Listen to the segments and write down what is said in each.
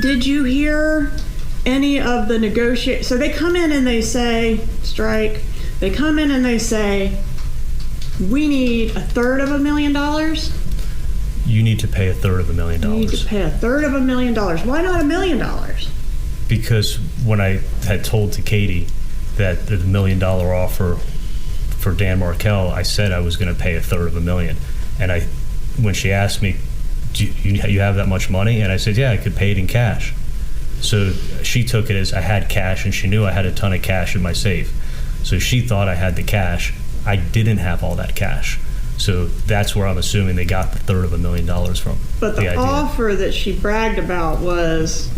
Did you hear any of the negotiate? So they come in and they say, strike. They come in and they say, we need $333,000. You need to pay $333,000. You need to pay $333,000. Why not $1 million? Because when I had told to Katie that the $1 million offer for Dan Markel, I said I was going to pay $333,000. And when she asked me, do you have that much money? And I said, yeah, I could pay it in cash. So she took it as I had cash, and she knew I had a ton of cash in my safe. So she thought I had the cash. I didn't have all that cash. So that's where I'm assuming they got the $333,000 from. But the offer that she bragged about was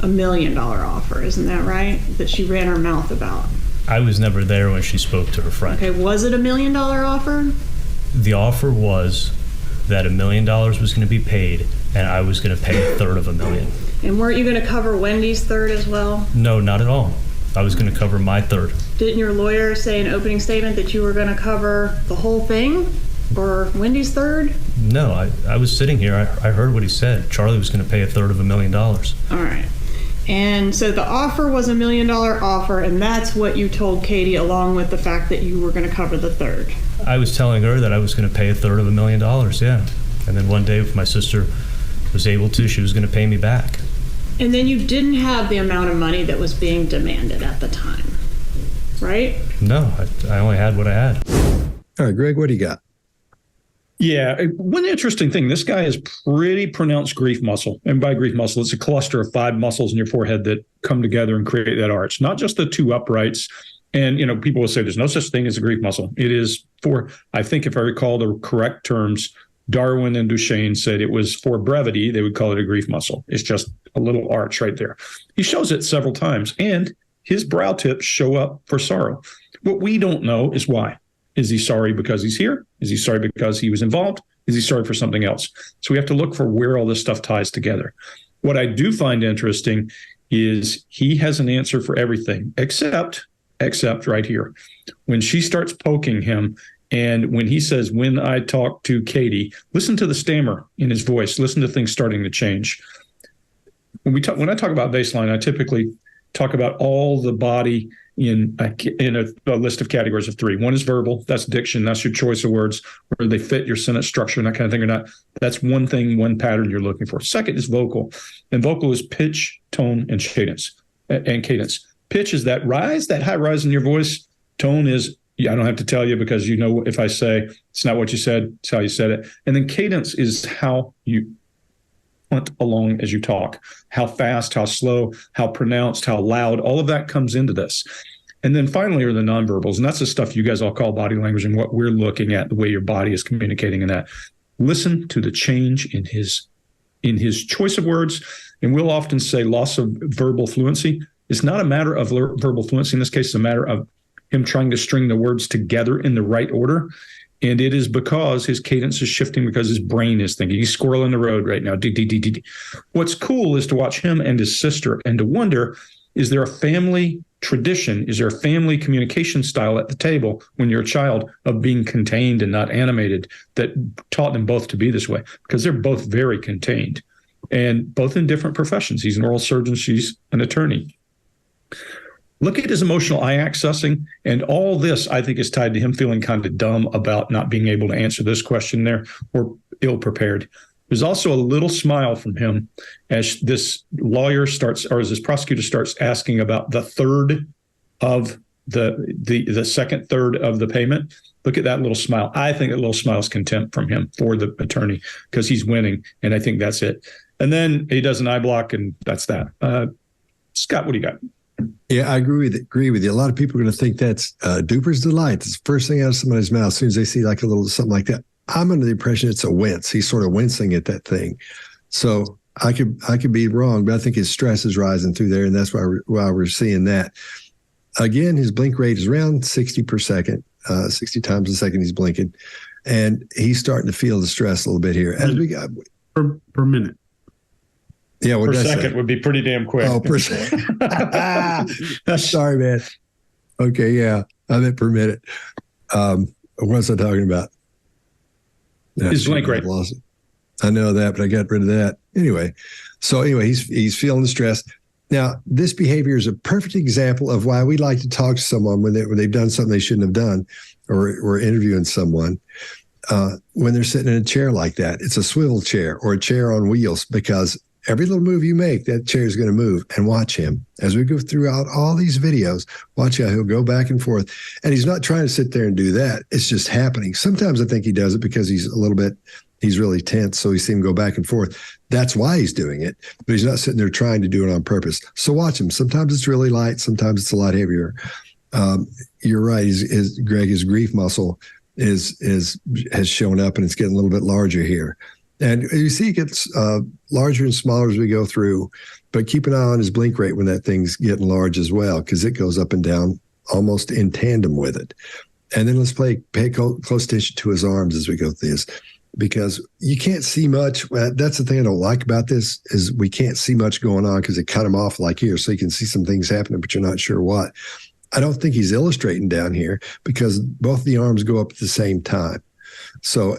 $1 million offer, isn't that right? That she ran her mouth about. I was never there when she spoke to her friend. Okay, was it $1 million offer? The offer was that $1 million was going to be paid, and I was going to pay $333,000. And weren't you going to cover Wendy's third as well? No, not at all. I was going to cover my third. Didn't your lawyer say in opening statement that you were going to cover the whole thing, or Wendy's third? No, I was sitting here. I heard what he said. Charlie was going to pay $333,000. All right. And so the offer was $1 million offer, and that's what you told Katie, along with the fact that you were going to cover the third. I was telling her that I was going to pay $333,000, yeah. And then one day, if my sister was able to, she was going to pay me back. And then you didn't have the amount of money that was being demanded at the time, right? No, I only had what I had. All right, Greg, what do you got? Yeah, one interesting thing, this guy has pretty pronounced grief muscle. And by grief muscle, it's a cluster of 5 muscles in your forehead that come together and create that arch, not just the 2 uprights. And, people will say there's no such thing as a grief muscle. It is for, I think if I recall the correct terms, Darwin and Duchenne said it was for brevity, they would call it a grief muscle. It's just a little arch right there. He shows it several times, and his brow tips show up for sorrow. What we don't know is why. Is he sorry because he's here? Is he sorry because he was involved? Is he sorry for something else? So we have to look for where all this stuff ties together. What I do find interesting is he has an answer for everything, except right here. When she starts poking him, and when he says, when I talk to Katie, listen to the stammer in his voice. Listen to things starting to change. When I talk about baseline, I typically talk about all the body in a list of categories of 3. One is verbal. That's diction. That's your choice of words, whether they fit your sentence structure and that kind of thing or not. That's one thing, one pattern you're looking for. Second is vocal. And vocal is pitch, tone, and cadence. Pitch is that rise, that high rise in your voice. Tone is, I don't have to tell you because if I say it's not what you said, it's how you said it. And then cadence is how you hunt along as you talk, how fast, how slow, how pronounced, how loud, all of that comes into this. And then finally are the nonverbals. And that's the stuff you guys all call body language and what we're looking at, the way your body is communicating in that. Listen to the change in his choice of words. And we'll often say loss of verbal fluency. It's not a matter of verbal fluency. In this case, it's a matter of him trying to string the words together in the right order. And it is because his cadence is shifting because his brain is thinking. He's squirreling the road right now. What's cool is to watch him and his sister and to wonder, is there a family tradition? Is there a family communication style at the table when you're a child of being contained and not animated that taught them both to be this way? Because they're both very contained and both in different professions. He's an oral surgeon. She's an attorney. Look at his emotional eye accessing, and all this, I think, is tied to him feeling kind of dumb about not being able to answer this question there or ill-prepared. There's also a little smile from him as this lawyer starts, or as this prosecutor starts asking about the third of the second third of the payment. Look at that little smile. I think that little smile is contempt from him for the attorney because he's winning, and I think that's it. And then he does an eye block, and that's that. Scott, what do you got? Yeah, I agree with you. A lot of people are going to think that's Duper's delight. It's the first thing out of somebody's mouth as soon as they see like a little something like that. I'm under the impression it's a wince. He's sort of wincing at that thing. So I could be wrong, but I think his stress is rising through there, and that's why we're seeing that. Again, his blink rate is around 60 per second, 60 times a second he's blinking, and he's starting to feel the stress a little bit here. As we got per minute. Yeah, per second would be pretty damn quick. Oh, per second. Sorry, man. Okay, yeah, I meant per minute. What was I talking about? His blink rate. I know that, but I got rid of that. Anyway, he's feeling the stress. Now, this behavior is a perfect example of why we like to talk to someone when they've done something they shouldn't have done, or we're interviewing someone when they're sitting in a chair like that. It's a swivel chair or a chair on wheels, because every little move you make, that chair is going to move. And watch him. As we go throughout all these videos, watch how he'll go back and forth. And he's not trying to sit there and do that. It's just happening. Sometimes I think he does it because he's really tense, so he sees him go back and forth. That's why he's doing it, but he's not sitting there trying to do it on purpose. So watch him. Sometimes it's really light. Sometimes it's a lot heavier. You're right. His grief muscle has shown up, and it's getting a little bit larger here. And you see it gets larger and smaller as we go through, but keep an eye on his blink rate when that thing's getting large as well, because it goes up and down almost in tandem with it. And then let's pay close attention to his arms as we go through this, because you can't see much. That's the thing I don't like about this, is we can't see much going on because they cut him off like here, so you can see some things happening, but you're not sure what. I don't think he's illustrating down here because both the arms go up at the same time. So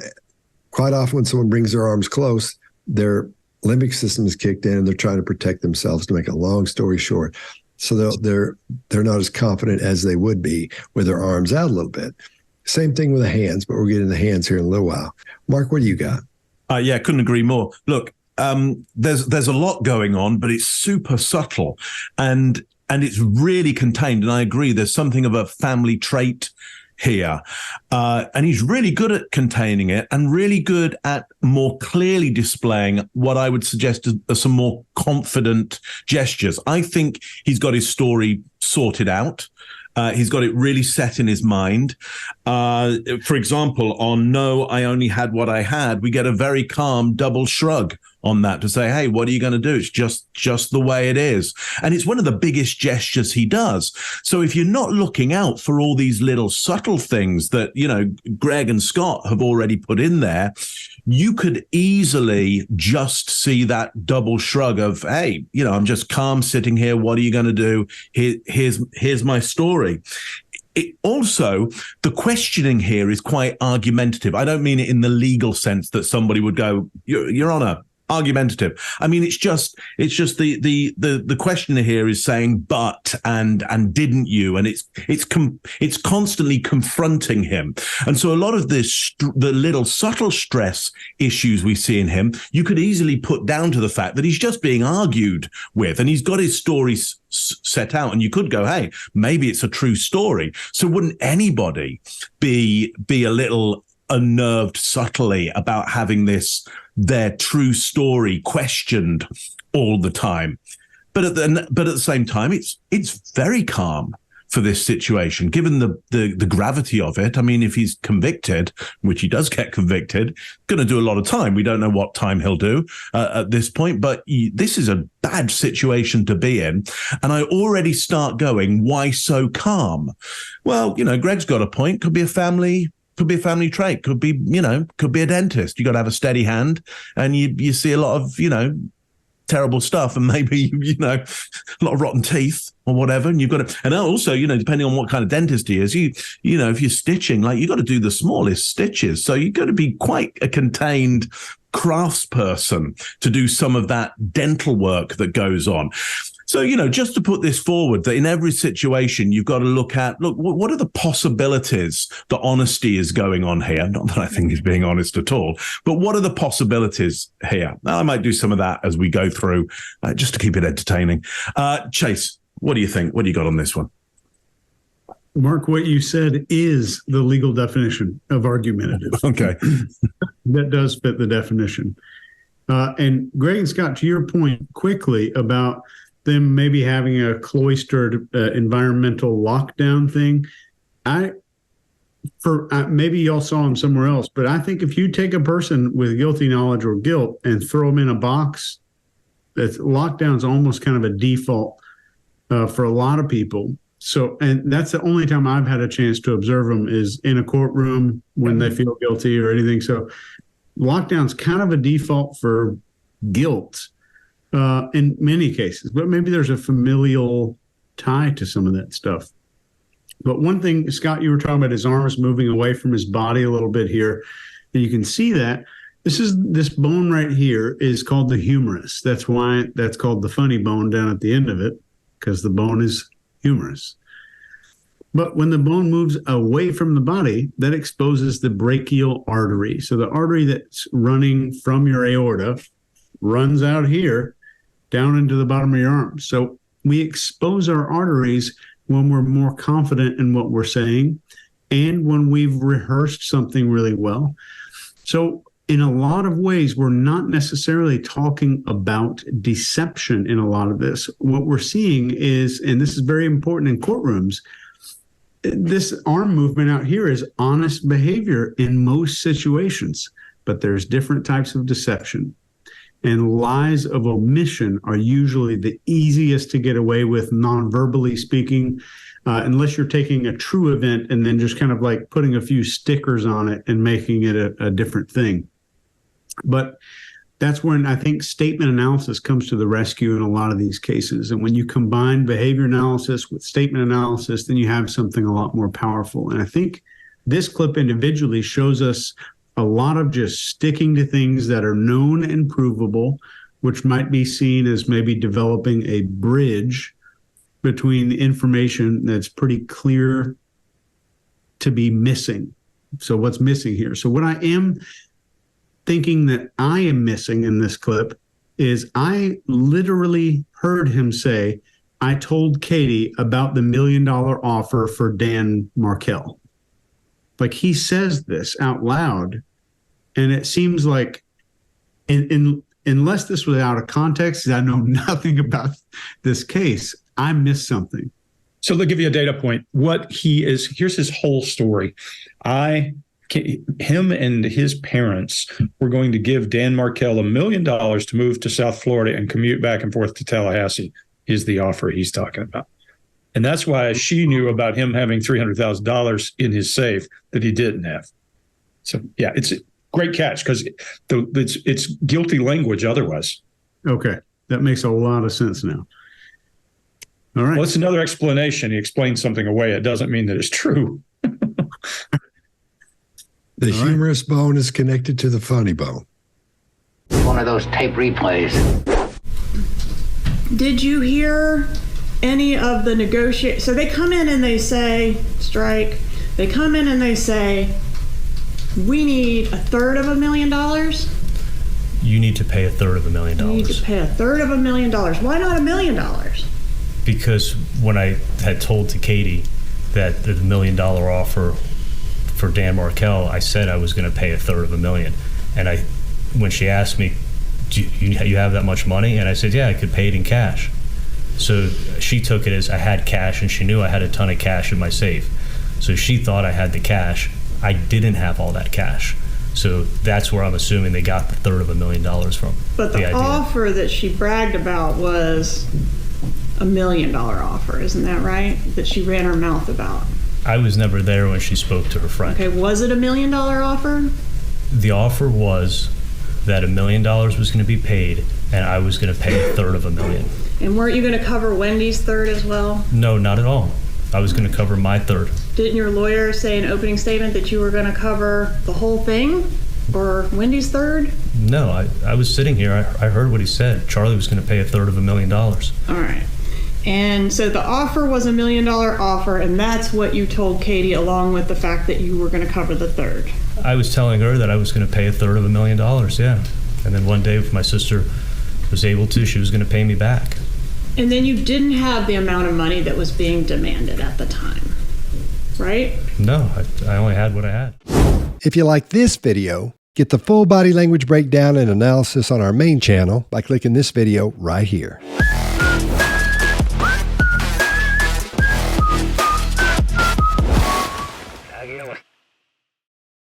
quite often when someone brings their arms close, their limbic system is kicked in and they're trying to protect themselves, to make a long story short. So they're not as confident as they would be with their arms out a little bit. Same thing with the hands, but we'll get into the hands here in a little while. Mark, what do you got? Yeah, couldn't agree more. Look, there's a lot going on, but it's super subtle and it's really contained. And I agree, there's something of a family trait here. And he's really good at containing it and really good at more clearly displaying what I would suggest are some more confident gestures. I think he's got his story sorted out. He's got it really set in his mind. For example, on "No, I only had what I had," we get a very calm double shrug on that to say, hey, what are you going to do? It's just the way it is. And it's one of the biggest gestures he does. So if you're not looking out for all these little subtle things that, Greg and Scott have already put in there, you could easily just see that double shrug of, hey, I'm just calm sitting here. What are you going to do? Here's my story. Also, the questioning here is quite argumentative. I don't mean it in the legal sense that somebody would go, Your Honor, argumentative. I mean, it's just the questioner here is saying but and didn't you, and it's constantly confronting him. And so a lot of this, the little subtle stress issues we see in him, you could easily put down to the fact that he's just being argued with, and he's got his story set out. And you could go, hey, maybe it's a true story. So wouldn't anybody be a little unnerved subtly about having their true story questioned all the time? But at the same time, it's very calm for this situation, given the gravity of it. I mean, if he's convicted, which he does get convicted, going to do a lot of time. We don't know what time he'll do at this point, but this is a bad situation to be in. And I already start going, why so calm? Well, Greg's got a point. Could be a family trait, could be a dentist. You got to have a steady hand, and you see a lot of, terrible stuff, and maybe, a lot of rotten teeth or whatever. And you've got to, and also, depending on what kind of dentist he is, if you're stitching, like, you got to do the smallest stitches. So you've got to be quite a contained craftsperson to do some of that dental work that goes on. So, just to put this forward, that in every situation, you've got to look, what are the possibilities that honesty is going on here? Not that I think he's being honest at all, but what are the possibilities here? Now, I might do some of that as we go through, just to keep it entertaining. Chase, what do you think? What do you got on this one? Mark, what you said is the legal definition of argumentative. Okay. That does fit the definition. And Greg and Scott, to your point quickly about them maybe having a cloistered environmental lockdown thing. Maybe y'all saw him somewhere else, but I think if you take a person with guilty knowledge or guilt and throw them in a box, lockdown's almost kind of a default for a lot of people. So, and that's the only time I've had a chance to observe them is in a courtroom when they feel guilty or anything. So lockdown's kind of a default for guilt. In many cases, but maybe there's a familial tie to some of that stuff. But one thing, Scott, you were talking about his arms moving away from his body a little bit here, and you can see that This bone right here is called the humerus. That's why that's called the funny bone down at the end of it, because the bone is humerus. But when the bone moves away from the body, that exposes the brachial artery. So the artery that's running from your aorta runs out here down into the bottom of your arm. So we expose our arteries when we're more confident in what we're saying and when we've rehearsed something really well. So in a lot of ways, we're not necessarily talking about deception in a lot of this. What we're seeing is, and this is very important in courtrooms, this arm movement out here is honest behavior in most situations, but there's different types of deception. And lies of omission are usually the easiest to get away with, non-verbally speaking, unless you're taking a true event and then just kind of like putting a few stickers on it and making it a different thing. But that's when I think statement analysis comes to the rescue in a lot of these cases. And when you combine behavior analysis with statement analysis, then you have something a lot more powerful. And I think this clip individually shows us a lot of just sticking to things that are known and provable, which might be seen as maybe developing a bridge between the information that's pretty clear to be missing. So what's missing here? So what I am thinking that I am missing in this clip is I literally heard him say, I told Katie about the $1 million offer for Dan Markell. Like, he says this out loud, and it seems like unless this was out of context, I know nothing about this case, I missed something. So they'll give you a data point. Here's his whole story. Him and his parents were going to give Dan Markell $1 million to move to South Florida and commute back and forth to Tallahassee, is the offer he's talking about. And that's why she knew about him having $300,000 in his safe that he didn't have. So, yeah, it's a great catch because it's guilty language otherwise. Okay. That makes a lot of sense now. All right. Well, it's another explanation. He explained something away. It doesn't mean that it's true. The humerus bone is connected to the funny bone. One of those tape replays. Did you hear any of the negotiate? So they come in and they say, strike. They come in and they say, we need $1/3 You need to pay $1/3 You need to pay $1/3 Why not $1 million? Because when I had told to Katie that the $1 million offer for Dan Markell, I said I was going to pay $1/3 and when she asked me, do you have that much money? And I said, yeah, I could pay it in cash. So she took it as I had cash, and she knew I had a ton of cash in my safe. So she thought I had the cash. I didn't have all that cash. So that's where I'm assuming they got the $1/3 from. But the offer that she bragged about was $1 million offer, isn't that right? That she ran her mouth about. I was never there when she spoke to her friend. Okay, was it $1 million offer? The offer was that $1 million was going to be paid, and I was going to pay $1/3. And weren't you going to cover Wendy's third as well? No, not at all. I was going to cover my third. Didn't your lawyer say in opening statement that you were going to cover the whole thing, or Wendy's third? No, I was sitting here. I heard what he said. Charlie was going to pay $1/3. All right. And so the offer was $1 million offer, and that's what you told Katie, along with the fact that you were going to cover the third. I was telling her that I was going to pay $1/3, yeah. And then one day, if my sister was able to, she was going to pay me back. And then you didn't have the amount of money that was being demanded at the time, right? No, I only had what I had. If you like this video, get the full body language breakdown and analysis on our main channel by clicking this video right here.